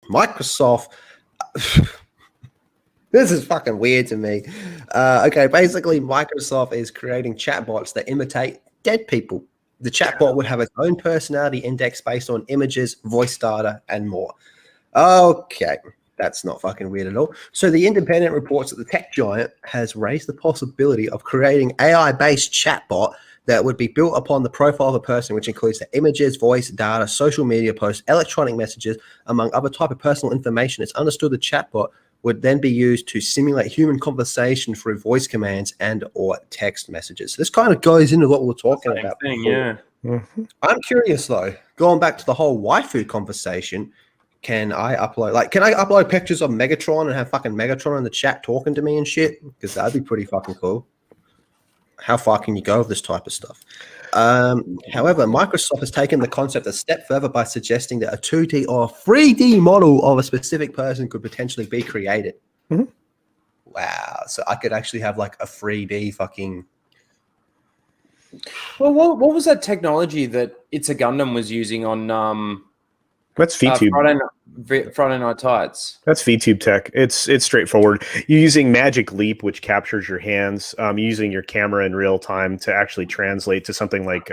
Microsoft. This is fucking weird to me. Okay, basically, Microsoft is creating chatbots that imitate dead people. The chatbot would have its own personality index based on images, voice data, and more. Okay, that's not fucking weird at all. So the Independent reports that the tech giant has raised the possibility of creating AI-based chatbot that would be built upon the profile of a person, which includes the images, voice, data, social media posts, electronic messages, among other type of personal information. It's understood the chatbot would then be used to simulate human conversation through voice commands and or text messages. So this kind of goes into what we were talking about before. Yeah. Mm-hmm. I'm curious though, going back to the whole waifu conversation, can I upload pictures of Megatron and have fucking Megatron in the chat talking to me and shit? Because that'd be pretty fucking cool. How far can you go with this type of stuff? However, Microsoft has taken the concept a step further by suggesting that a 2D or 3D model of a specific person could potentially be created. Mm-hmm. Wow. So I could actually have like a 3D fucking... Well, what was that technology that It's a Gundam was using on That's VTube. Friday Night Tights? That's VTube tech. It's straightforward. You're using Magic Leap, which captures your hands, using your camera in real time to actually translate to something like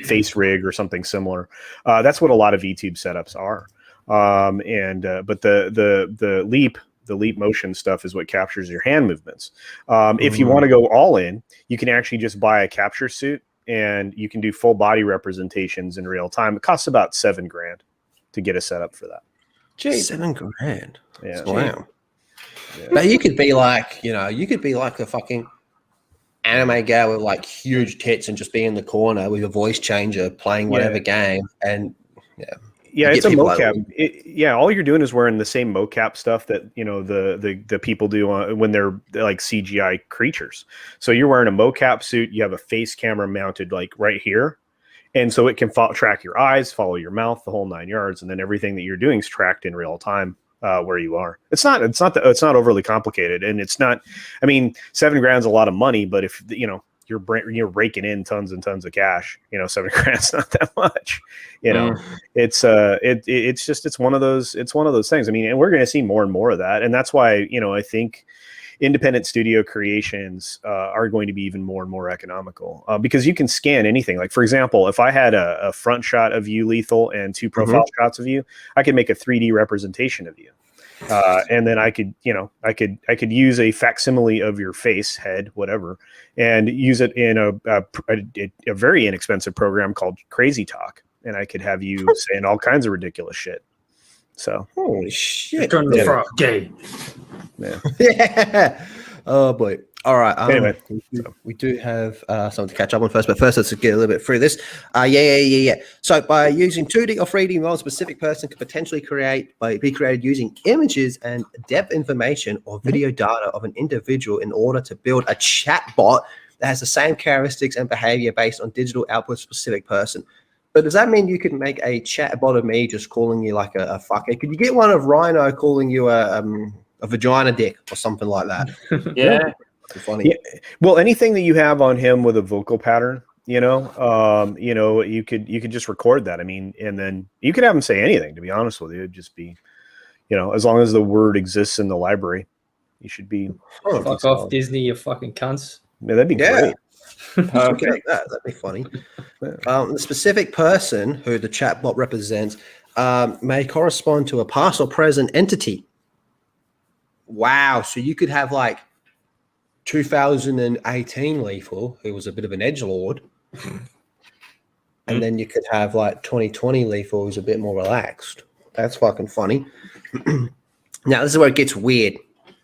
Face Rig or something similar. That's what a lot of VTube setups are. But the Leap motion stuff is what captures your hand movements. If you want to go all in, you can actually just buy a capture suit and you can do full body representations in real time. It costs about $7,000 to get a setup for that. Cheap. $7,000. Yeah. Wow. Yeah. But you could be like, a fucking anime guy with like huge tits and just be in the corner with a voice changer playing whatever game. And yeah, it's a mocap. All you're doing is wearing the same mocap stuff that the people do when they're like CGI creatures. So you're wearing a mocap suit. You have a face camera mounted like right here. And so it can track your eyes, follow your mouth, the whole 9 yards, and then everything that you're doing is tracked in real time where you are. It's not overly complicated, and it's not. I mean, $7,000 is a lot of money, but if you're raking in tons and tons of cash, $7,000 is not that much. It's one of those things. I mean, and we're going to see more and more of that, and that's why I think independent studio creations are going to be even more and more economical because you can scan anything. Like, for example, if I had a front shot of you, Lethal, and two profile shots of you, I could make a 3D representation of you. And then I could use a facsimile of your face, head, whatever, and use it in a very inexpensive program called Crazy Talk. And I could have you saying all kinds of ridiculous shit. So holy shit! Gay. Yeah. Yeah. Oh boy. All right. Anyway, we do have something to catch up on first, but first let's get a little bit through this. Yeah. So by using 2D or 3D models, a specific person could potentially be created using images and depth information or video data of an individual in order to build a chatbot that has the same characteristics and behavior based on digital output of a specific person. But does that mean you could make a chatbot of me just calling you like a fucker? Could you get one of Rhino calling you a vagina dick or something like that? Yeah. That'd be funny. Yeah. Well, anything that you have on him with a vocal pattern, you could just record that. I mean, and then you could have him say anything, to be honest with you. It'd just be, as long as the word exists in the library, you should be. Fuck off, Disney, you fucking cunts. Yeah, that'd be great. Okay, that'd be funny. The specific person who the chatbot represents may correspond to a past or present entity. Wow. So you could have like 2018 Lethal, who was a bit of an edgelord. And then you could have like 2020 Lethal, who's a bit more relaxed. That's fucking funny. Now, this is where it gets weird.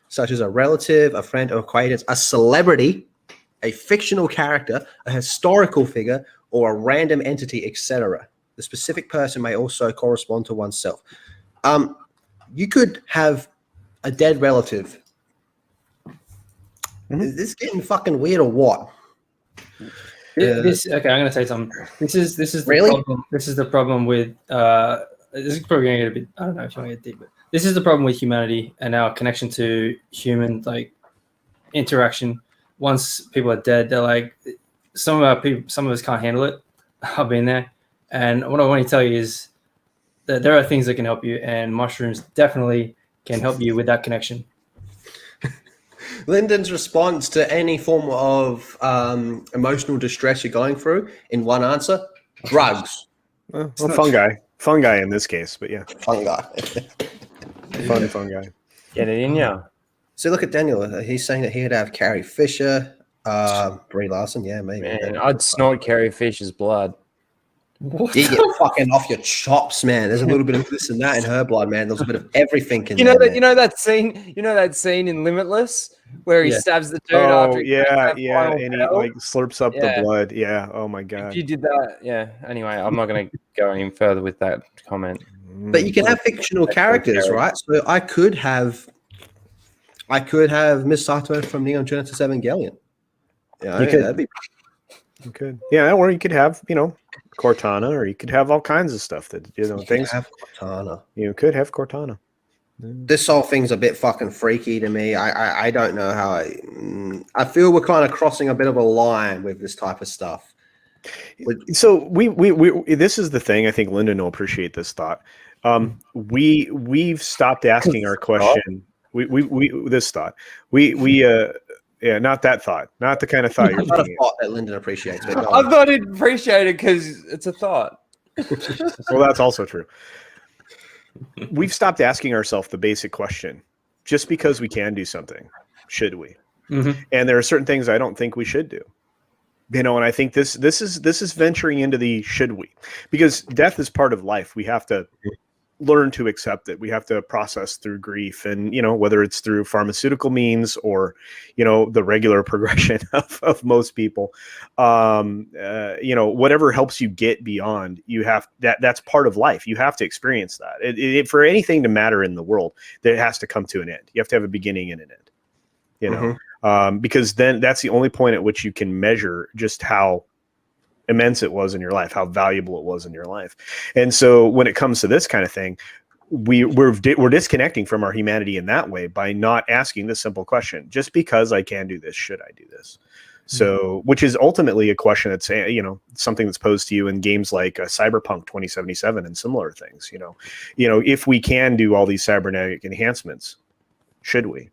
Such as a relative, a friend, or acquaintance, a celebrity, a fictional character, a historical figure, or a random entity, etc. The specific person may also correspond to oneself. You could have a dead relative. Is this getting fucking weird or what? Okay, I'm gonna say something. This is the really problem. This is the problem with this is probably gonna get a bit. I don't know if you want to get deep, but this is the problem with humanity and our connection to human interaction. Once people are dead, they're like some of us can't handle it. I've been there. And what I want to tell you is that there are things that can help you, and mushrooms definitely can help you with that connection. Lyndon's response to any form of emotional distress you're going through in one answer: drugs. Well, fungi in this case, but yeah, Fungi. fungi. Get it in ya. So look at Daniel. He's saying that he'd have Carrie Fisher, Brie Larson. Yeah, maybe. Man, I'd snort Carrie Fisher's blood. What? You get fucking off your chops, man. There's a little bit of this and that in her blood, man. There's a bit of everything in You know there, that man. you know that scene. You know that scene in Limitless where he Yeah. stabs the dude Oh after. He takes that final and he battle? like slurps up Yeah. the blood. Yeah. Oh my If god. you did that, yeah. Anyway, I'm not going to go any further with that comment. But you can have fictional characters, Carrie. right? So I could have Miss Sato from Neon Genesis Evangelion. Yeah, You could. that'd be You could. Yeah, or you could have, Cortana, or you could have all kinds of stuff that you could things have Cortana. you could have Cortana. This whole thing's a bit fucking freaky to me. I don't know how I feel we're kind of crossing a bit of a line with this type of stuff. So we this is the thing. I think Lyndon will appreciate this thought. We've stopped asking our question. This thought. Yeah, not that thought. Not the kind of thought you're Not a thinking. thought that Lyndon appreciates. But I thought he'd appreciate it because it's a thought. Well, that's also true. We've stopped asking ourselves the basic question: just because we can do something, should we? Mhm. And there are certain things I don't think we should do. And I think this is venturing into the should we, because death is part of life. We have to learn to accept it. We have to process through grief, and whether it's through pharmaceutical means or the regular progression of most people, whatever helps you get beyond, you have that's part of life. You have to experience that. For anything to matter in the world, that has to come to an end. You have to have a beginning and an end. Because then that's the only point at which you can measure just how immense it was in your life, how valuable it was in your life. And so when it comes to this kind of thing, we're disconnecting from our humanity in that way by not asking this simple question: just because I can do this, should I do this? So, which is ultimately a question that's something that's posed to you in games like Cyberpunk 2077 and similar things. If we can do all these cybernetic enhancements, should we?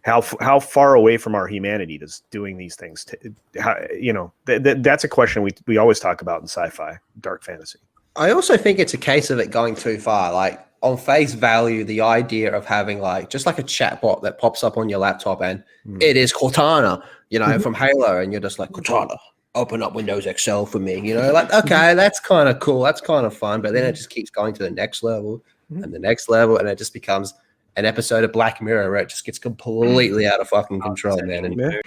How far away from our humanity does doing these things? That's a question we always talk about in sci-fi, dark fantasy. I also think it's a case of it going too far. Like on face value, the idea of having just like a chatbot that pops up on your laptop and it is Cortana, from Halo, and you're just like, Cortana, open up Windows Excel for me. Okay, that's kind of cool, that's kind of fun, but then it just keeps going to the next level and the next level, and it just becomes an episode of Black Mirror where it just gets completely out of fucking control, man. And